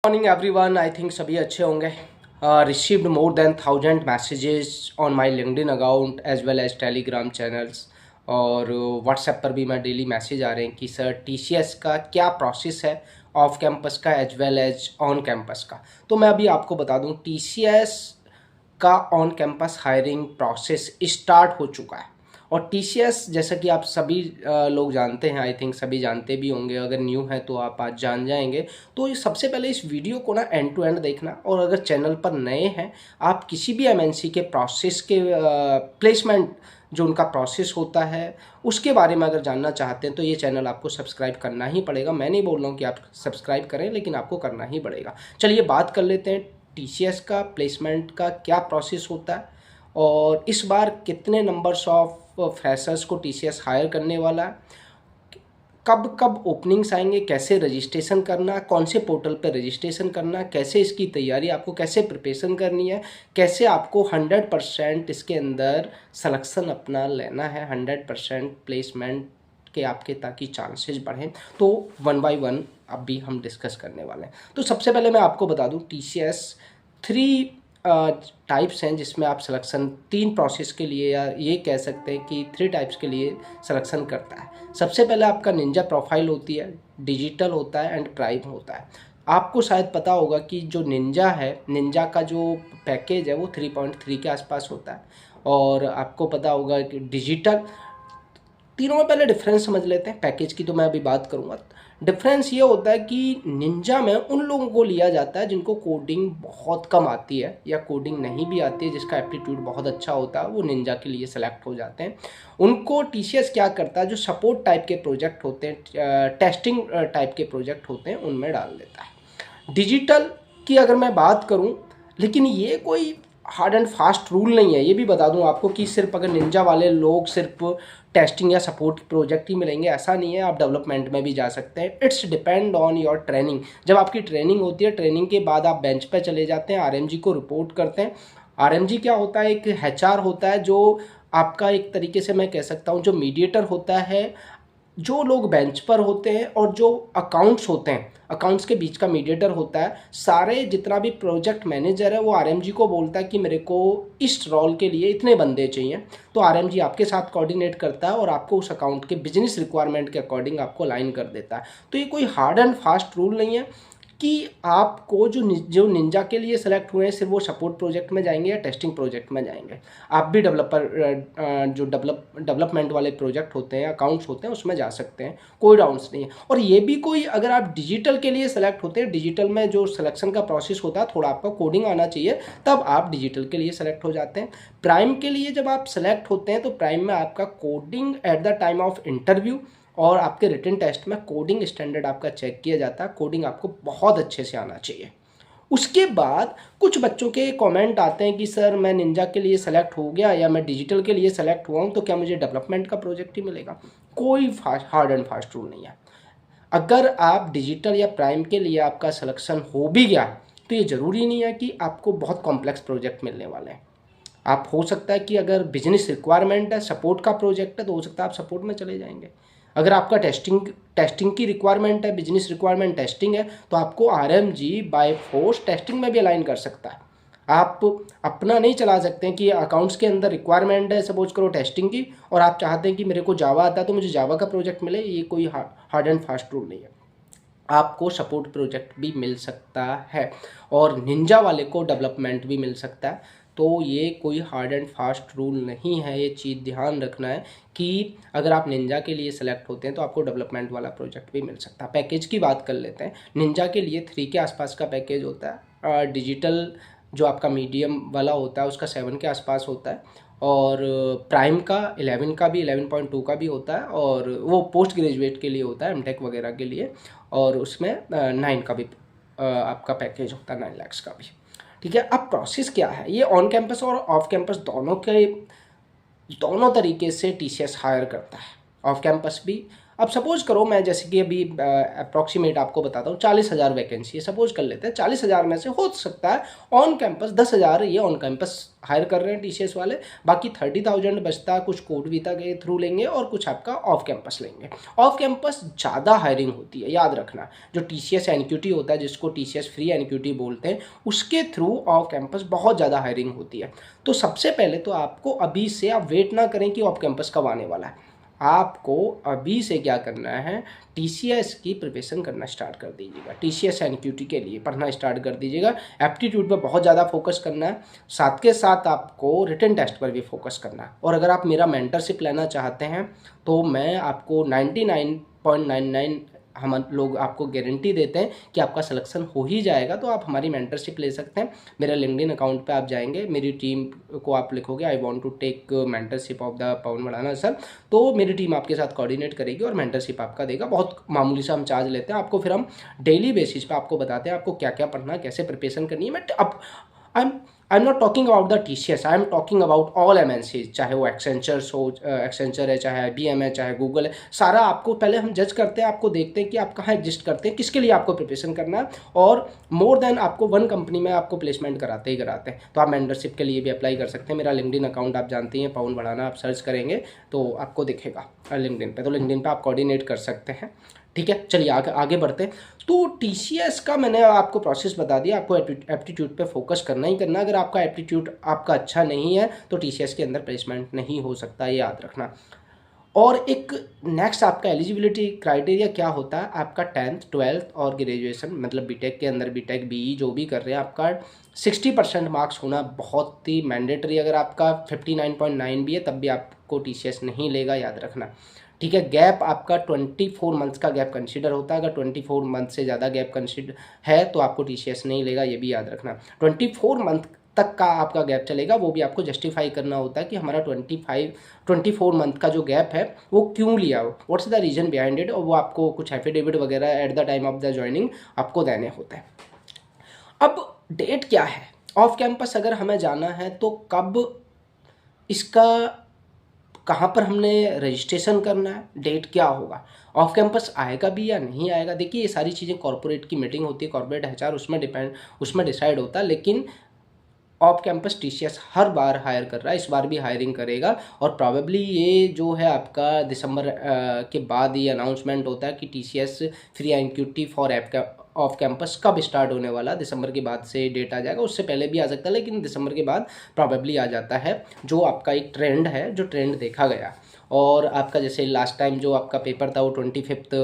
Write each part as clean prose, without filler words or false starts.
Morning everyone. I think सभी अच्छे होंगे। Received more than 1000 messages on my LinkedIn account as well as Telegram channels और WhatsApp पर भी मैं डेली मैसेज आ रहे हैं कि सर टीसीएस का क्या प्रोसेस है ऑफ कैंपस का as well as on campus का। तो मैं अभी आपको बता दूं टीसीएस का on campus hiring process start हो चुका है। और टीसीएस जैसा कि आप सभी लोग जानते हैं, आई थिंक सभी जानते भी होंगे, अगर न्यू है तो आप आज जान जाएंगे। तो ये सबसे पहले इस वीडियो को ना एंड टू एंड देखना, और अगर चैनल पर नए हैं, आप किसी भी एमएनसी के प्रोसेस के प्लेसमेंट जो उनका प्रोसेस होता है उसके बारे में अगर जानना चाहते हैं तो ये चैनल आपको सब्सक्राइब करना ही पड़ेगा। मैं नहीं बोल रहा हूँ कि आप सब्सक्राइब करें, लेकिन आपको करना ही पड़ेगा। चलिए बात कर लेते हैं टीसीएस का प्लेसमेंट का क्या प्रोसेस होता है और इस बार कितने नंबर्स ऑफ फ्रेशर्स को टीसीएस हायर करने वाला है, कब कब ओपनिंग्स आएंगे, कैसे रजिस्ट्रेशन करना, कौन से पोर्टल पर रजिस्ट्रेशन करना, कैसे इसकी तैयारी आपको कैसे प्रिपरेशन करनी है, कैसे आपको 100% इसके अंदर सिलेक्शन अपना लेना है, 100% प्लेसमेंट के आपके ताकि चांसेस बढ़ें। तो वन बाय वन अभी हम डिस्कस करने वाले हैं। तो सबसे पहले मैं आपको बता दूं टीसीएस 3 टाइप्स हैं जिसमें आप सिलेक्शन 3 प्रोसेस के लिए, या ये कह सकते हैं कि 3 टाइप्स के लिए सिलेक्शन करता है। सबसे पहले आपका निंजा प्रोफाइल होती है, डिजिटल होता है एंड प्राइम होता है। आपको शायद पता होगा कि जो निंजा है, निंजा का जो पैकेज है वो 3.3 के आसपास होता है, और आपको पता होगा कि डिजिटल। तीनों में पहले डिफरेंस समझ लेते हैं, पैकेज की तो मैं अभी बात करूँगा। डिफरेंस ये होता है कि निंजा में उन लोगों को लिया जाता है जिनको कोडिंग बहुत कम आती है या कोडिंग नहीं भी आती है, जिसका एप्टीट्यूड बहुत अच्छा होता है, वो निंजा के लिए सेलेक्ट हो जाते हैं। उनको टीसीएस क्या करता है, जो सपोर्ट टाइप के प्रोजेक्ट होते हैं, टेस्टिंग टाइप के प्रोजेक्ट होते हैं, उनमें डाल देता है। डिजिटल की अगर मैं बात करूँ, लेकिन ये कोई हार्ड एंड फास्ट रूल नहीं है, ये भी बता दूं आपको कि सिर्फ अगर निंजा वाले लोग सिर्फ टेस्टिंग या सपोर्ट प्रोजेक्ट ही मिलेंगे, ऐसा नहीं है। आप डेवलपमेंट में भी जा सकते हैं। It's depend on your training. जब आपकी ट्रेनिंग होती है, ट्रेनिंग के बाद आप बेंच पे चले जाते हैं, आरएमजी को रिपोर्ट करते हैं। आरएमजी क्या होता है, एक एचआर होता है जो आपका एक तरीके से मैं कह सकता हूँ जो मीडिएटर होता है, जो लोग बेंच पर होते हैं और जो अकाउंट्स होते हैं, अकाउंट्स के बीच का मीडिएटर होता है। सारे जितना भी प्रोजेक्ट मैनेजर है वो आरएमजी को बोलता है कि मेरे को इस रोल के लिए इतने बंदे चाहिए, तो आरएमजी आपके साथ कोऑर्डिनेट करता है और आपको उस अकाउंट के बिजनेस रिक्वायरमेंट के अकॉर्डिंग आपको अलाइन कर देता है। तो ये कोई हार्ड एंड फास्ट रूल नहीं है कि आपको जो निंजा के लिए सेलेक्ट हुए हैं सिर्फ वो सपोर्ट प्रोजेक्ट में जाएंगे या टेस्टिंग प्रोजेक्ट में जाएंगे। आप भी जो डेवलपमेंट वाले प्रोजेक्ट होते हैं, अकाउंट्स होते हैं, उसमें जा सकते हैं, कोई डाउट्स नहीं है। और ये भी कोई, अगर आप डिजिटल के लिए सेलेक्ट होते हैं, डिजिटल में जो सिलेक्शन का प्रोसेस होता है थोड़ा आपका कोडिंग आना चाहिए, तब आप डिजिटल के लिए सेलेक्ट हो जाते हैं। प्राइम के लिए जब आप सेलेक्ट होते हैं तो प्राइम में आपका coding at the time of interview और आपके रिटन टेस्ट में कोडिंग स्टैंडर्ड आपका चेक किया जाता है। कोडिंग आपको बहुत अच्छे से आना चाहिए। उसके बाद कुछ बच्चों के कमेंट आते हैं कि सर मैं निंजा के लिए सेलेक्ट हो गया या मैं डिजिटल के लिए सेलेक्ट हुआ हूँ, तो क्या मुझे डेवलपमेंट का प्रोजेक्ट ही मिलेगा? कोई हार्ड एंड फास्ट रूल नहीं है। अगर आप डिजिटल या प्राइम के लिए आपका सिलेक्शन हो भी गया तो ये ज़रूरी नहीं है कि आपको बहुत कॉम्प्लेक्स प्रोजेक्ट मिलने वाले हैं। आप, हो सकता है कि अगर बिजनेस रिक्वायरमेंट है, सपोर्ट का प्रोजेक्ट है, तो हो सकता है आप सपोर्ट में चले जाएंगे। अगर आपका टेस्टिंग की रिक्वायरमेंट है, बिजनेस रिक्वायरमेंट टेस्टिंग है, तो आपको आरएमजी बाय फोर्स टेस्टिंग में भी अलाइन कर सकता है। आप अपना नहीं चला सकते हैं कि अकाउंट्स के अंदर रिक्वायरमेंट है सपोज करो टेस्टिंग की, और आप चाहते हैं कि मेरे को जावा आता है तो मुझे जावा का प्रोजेक्ट मिले। ये कोई हार्ड एंड फास्ट रूल नहीं है। आपको सपोर्ट प्रोजेक्ट भी मिल सकता है और निंजा वाले को डेवलपमेंट भी मिल सकता है। तो ये कोई हार्ड एंड फास्ट रूल नहीं है। ये चीज़ ध्यान रखना है कि अगर आप निंजा के लिए सेलेक्ट होते हैं तो आपको डेवलपमेंट वाला प्रोजेक्ट भी मिल सकता है। पैकेज की बात कर लेते हैं। निंजा के लिए 3 के आसपास का पैकेज होता है। डिजिटल जो आपका मीडियम वाला होता है उसका 7 के आसपास होता है, और प्राइम का 11 का भी, 11.2 का भी होता है, और वो पोस्ट ग्रेजुएट के लिए होता है, एमटेक वगैरह के लिए, और उसमें 9 का भी आपका पैकेज होता है, 9 लाख का भी। ठीक है। अब प्रोसेस क्या है, ये ऑन कैंपस और ऑफ कैंपस दोनों तरीके से टीसीएस हायर करता है। ऑफ कैंपस भी अब सपोज करो मैं जैसे कि अभी अप्रॉक्सीमेट आपको बताता हूँ 40,000 वैकेंसी है, सपोज कर लेते हैं 40,000 में से हो सकता है ऑन कैंपस 10,000 ये ऑन कैंपस हायर कर रहे हैं TCS वाले, बाकी 30,000 बचता है, कुछ कोड वीटा के थ्रू लेंगे और कुछ आपका ऑफ कैंपस लेंगे। ऑफ कैंपस ज़्यादा हायरिंग होती है, याद रखना। जो TCS NQT होता है, जिसको TCS फ्री NQT बोलते हैं, उसके थ्रू ऑफ कैंपस बहुत ज़्यादा हायरिंग होती है। तो सबसे पहले तो आपको अभी से आप वेट ना करें कि ऑफ कैंपस कब आने वाला है, आपको अभी से क्या करना है, TCS की प्रिपरेशन करना स्टार्ट कर दीजिएगा। TCS NQT के लिए पढ़ना स्टार्ट कर दीजिएगा। एप्टीट्यूड पर बहुत ज़्यादा फोकस करना है, साथ के साथ आपको रिटन टेस्ट पर भी फोकस करना है। और अगर आप मेरा मेंटरशिप लेना चाहते हैं तो मैं आपको 99.99 हम लोग आपको गारंटी देते हैं कि आपका सिलेक्शन हो ही जाएगा। तो आप हमारी मेंटरशिप ले सकते हैं। मेरा लिंक्डइन अकाउंट पे आप जाएंगे, मेरी टीम को आप लिखोगे I want to take mentorship of the Pawan Bhadana sir, तो मेरी टीम आपके साथ कोऑर्डिनेट करेगी और मेंटरशिप आपका देगा। बहुत मामूली सा हम चार्ज लेते हैं आपको, फिर हम डेली बेसिस पे आपको बताते हैं आपको क्या क्या पढ़ना है, कैसे प्रिपरेशन करनी है। बट अब I am not talking about the TCS, I am talking about all MNCs, चाहे वो एक्सेंचर है, चाहे IBM है, चाहे गूगल है। सारा आपको पहले हम जज करते हैं, आपको देखते हैं कि आप कहाँ एग्जिस्ट करते हैं, किसके लिए आपको प्रिपरेशन करना है, और मोर देन आपको वन कंपनी में आपको प्लेसमेंट कराते ही कराते हैं। तो आप मेंटरशिप के लिए भी अप्लाई कर सकते हैं। मेरा लिंक्डइन अकाउंट आप जानते हैं, पवन भड़ाना, आप सर्च करेंगे तो आपको दिखेगा लिंक्डइन पे, तो लिंक्डइन पे आप कोऑर्डिनेट कर सकते हैं। ठीक है, चलिए आगे बढ़ते हैं। तो TCS का मैंने आपको प्रोसेस बता दिया, आपको एप्टीट्यूड पे फोकस करना ही करना। अगर आपका एप्टीट्यूड आपका अच्छा नहीं है तो TCS के अंदर प्लेसमेंट नहीं हो सकता, ये याद रखना। और एक नेक्स्ट आपका एलिजिबिलिटी क्राइटेरिया क्या होता है, आपका 10th 12th और ग्रेजुएशन, मतलब बीटेक के अंदर बीटेक BE जो भी कर रहे हैं, आपका 60% मार्क्स होना बहुत ही मैंडेटरी। अगर आपका 59.9 भी है तब भी आपको TCS नहीं लेगा, याद रखना। ठीक है, गैप आपका 24 मंथ्स का गैप कंसीडर होता है। अगर 24 मंथ से ज़्यादा गैप कंसीडर है तो आपको TCS नहीं लेगा, ये भी याद रखना। 24 मंथ तक का आपका गैप चलेगा, वो भी आपको जस्टिफाई करना होता है कि हमारा 24 मंथ का जो गैप है वो क्यों लिया, what's the reason behind it, और वो आपको कुछ एफिडेविट वगैरह at the time of the joining आपको देने होते हैं। अब डेट क्या है, ऑफ कैंपस अगर हमें जाना है तो कब इसका, कहाँ पर हमने रजिस्ट्रेशन करना है, डेट क्या होगा, ऑफ कैंपस आएगा भी या नहीं आएगा। देखिए ये सारी चीज़ें कॉर्पोरेट की मीटिंग होती है, कॉर्पोरेट HR उसमें डिसाइड होता है। लेकिन ऑफ कैंपस TCS हर बार हायर कर रहा है, इस बार भी हायरिंग करेगा। और प्रॉबेबली ये जो है आपका दिसंबर के बाद ये अनाउंसमेंट होता है कि TCS free NQT for off campus कब स्टार्ट होने वाला। दिसंबर के बाद से डेट आ जाएगा, उससे पहले भी आ सकता है लेकिन दिसंबर के बाद प्रॉबेबली आ जाता है, जो आपका एक ट्रेंड है, जो ट्रेंड देखा गया। और आपका जैसे लास्ट टाइम जो आपका पेपर था वो 25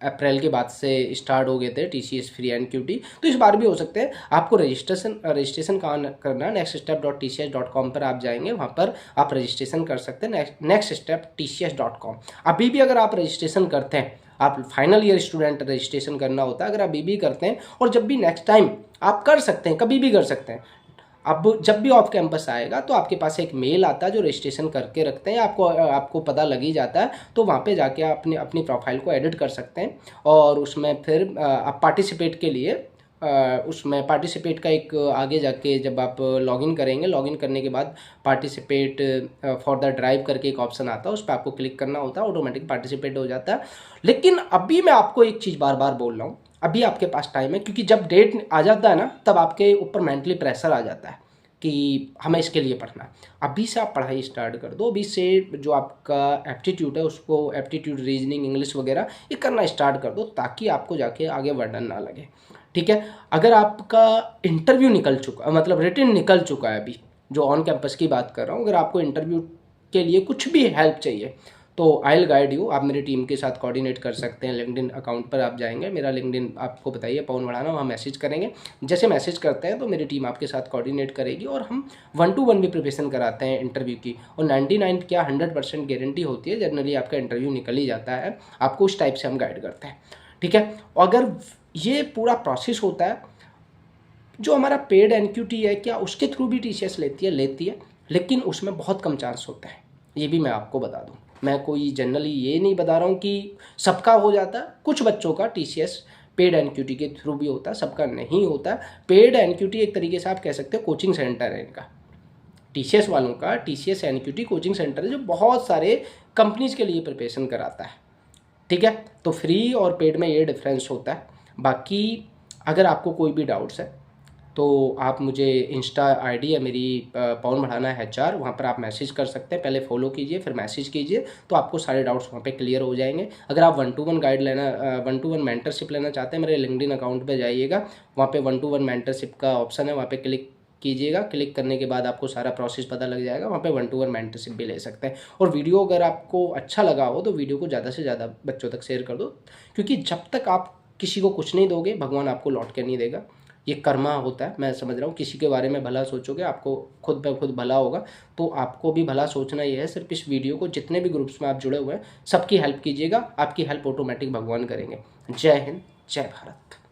अप्रैल के बाद से स्टार्ट हो गए थे TCS फ्री NQT, तो इस बार भी हो सकते हैं। आपको रजिस्ट्रेशन कहाँ करना है, nextstep.tcs.com पर आप जाएंगे, वहाँ पर आप रजिस्ट्रेशन कर सकते हैं, nextstep.tcs.com। अभी भी अगर आप रजिस्ट्रेशन करते हैं, आप फाइनल ईयर स्टूडेंट रजिस्ट्रेशन करना होता है, अगर आप अभी भी करते हैं और जब भी नेक्स्ट टाइम आप कर सकते हैं, कभी भी कर सकते हैं। अब जब भी ऑफ कैंपस आएगा तो आपके पास एक मेल आता है जो रजिस्ट्रेशन करके रखते हैं, आपको पता लग ही जाता है, तो वहाँ पे जाके आप अपनी प्रोफाइल को एडिट कर सकते हैं। और उसमें फिर आप पार्टिसिपेट के लिए उसमें पार्टिसिपेट का एक आगे जाके जब आप लॉगिन करेंगे, लॉगिन करने के बाद पार्टिसिपेट फॉर द ड्राइव करके एक ऑप्शन आता है, उस पर आपको क्लिक करना होता है, ऑटोमेटिक पार्टिसिपेट हो जाता है। लेकिन अभी मैं आपको एक चीज़ बार बार बोल रहा हूँ, अभी आपके पास टाइम है, क्योंकि जब डेट आ जाता है ना तब आपके ऊपर मेंटली प्रेशर आ जाता है कि हमें इसके लिए पढ़ना है। अभी से आप पढ़ाई स्टार्ट कर दो, अभी से जो आपका एप्टीट्यूड है उसको, एप्टीट्यूड रीजनिंग इंग्लिश वगैरह ये करना स्टार्ट कर दो, ताकि आपको जाके आगे वर्डन ना लगे। ठीक है, अगर आपका इंटरव्यू निकल चुका, मतलब रिटन निकल चुका है, अभी जो ऑन कैंपस की बात कर रहा हूँ, अगर आपको इंटरव्यू के लिए कुछ भी हेल्प चाहिए तो आई विल गाइड यू, आप मेरी टीम के साथ कोऑर्डिनेट कर सकते हैं। लिंक्डइन अकाउंट पर आप जाएंगे, मेरा लिंक्डइन आपको बताइए पवन भड़ाना, वहाँ मैसेज करेंगे। जैसे मैसेज करते हैं तो मेरी टीम आपके साथ कोऑर्डिनेट करेगी और हम 1-to-1 भी प्रिपरेशन कराते हैं इंटरव्यू की। और 99 क्या 100% गारंटी होती है, जनरली आपका इंटरव्यू निकल ही जाता है, आपको उस टाइप से हम गाइड करते हैं। ठीक है, अगर ये पूरा प्रोसेस होता है, जो हमारा पेड NQT है क्या उसके थ्रू भी TCS लेती है, लेकिन उसमें बहुत कम चांस होता है, ये भी मैं आपको बता दूं। मैं कोई जनरली ये नहीं बता रहा हूँ कि सबका हो जाता है, कुछ बच्चों का TCS पेड NQT के थ्रू भी होता है, सबका नहीं होता। पेड NQT एक तरीके से आप कह सकते हो कोचिंग सेंटर है इनका, TCS वालों का TCS NQT कोचिंग सेंटर है, जो बहुत सारे कंपनीज के लिए प्रिपरेशन कराता है। ठीक है। तो फ्री और पेड में ये डिफरेंस होता है। बाकी अगर आपको कोई भी डाउट्स है तो आप मुझे इंस्टा आईडी है मेरी, पवन बढ़ाना है HR, वहाँ पर आप मैसेज कर सकते हैं। पहले फॉलो कीजिए फिर मैसेज कीजिए, तो आपको सारे डाउट्स वहाँ पे क्लियर हो जाएंगे। अगर आप 1-to-1 गाइड लेना, 1-to-1 मेंटरशिप लेना चाहते हैं, मेरे लिंक्डइन अकाउंट पे जाइएगा, वहाँ पे 1-to-1 मेंटरशिप का ऑप्शन है, वहाँ पे क्लिक कीजिएगा। क्लिक करने के बाद आपको सारा प्रोसेस पता लग जाएगा, वहाँ पे 1-to-1 मेंटरशिप भी ले सकते हैं। और वीडियो अगर आपको अच्छा लगा हो तो वीडियो को ज़्यादा से ज़्यादा बच्चों तक शेयर कर दो, क्योंकि जब तक आप किसी को कुछ नहीं दोगे भगवान आपको लौट के नहीं देगा। ये कर्मा होता है, मैं समझ रहा हूँ। किसी के बारे में भला सोचोगे आपको खुद ब खुद भला होगा। तो आपको भी भला सोचना ही है। सिर्फ इस वीडियो को जितने भी ग्रुप्स में आप जुड़े हुए हैं सबकी हेल्प कीजिएगा, आपकी हेल्प ऑटोमेटिक भगवान करेंगे। जय हिंद, जय भारत।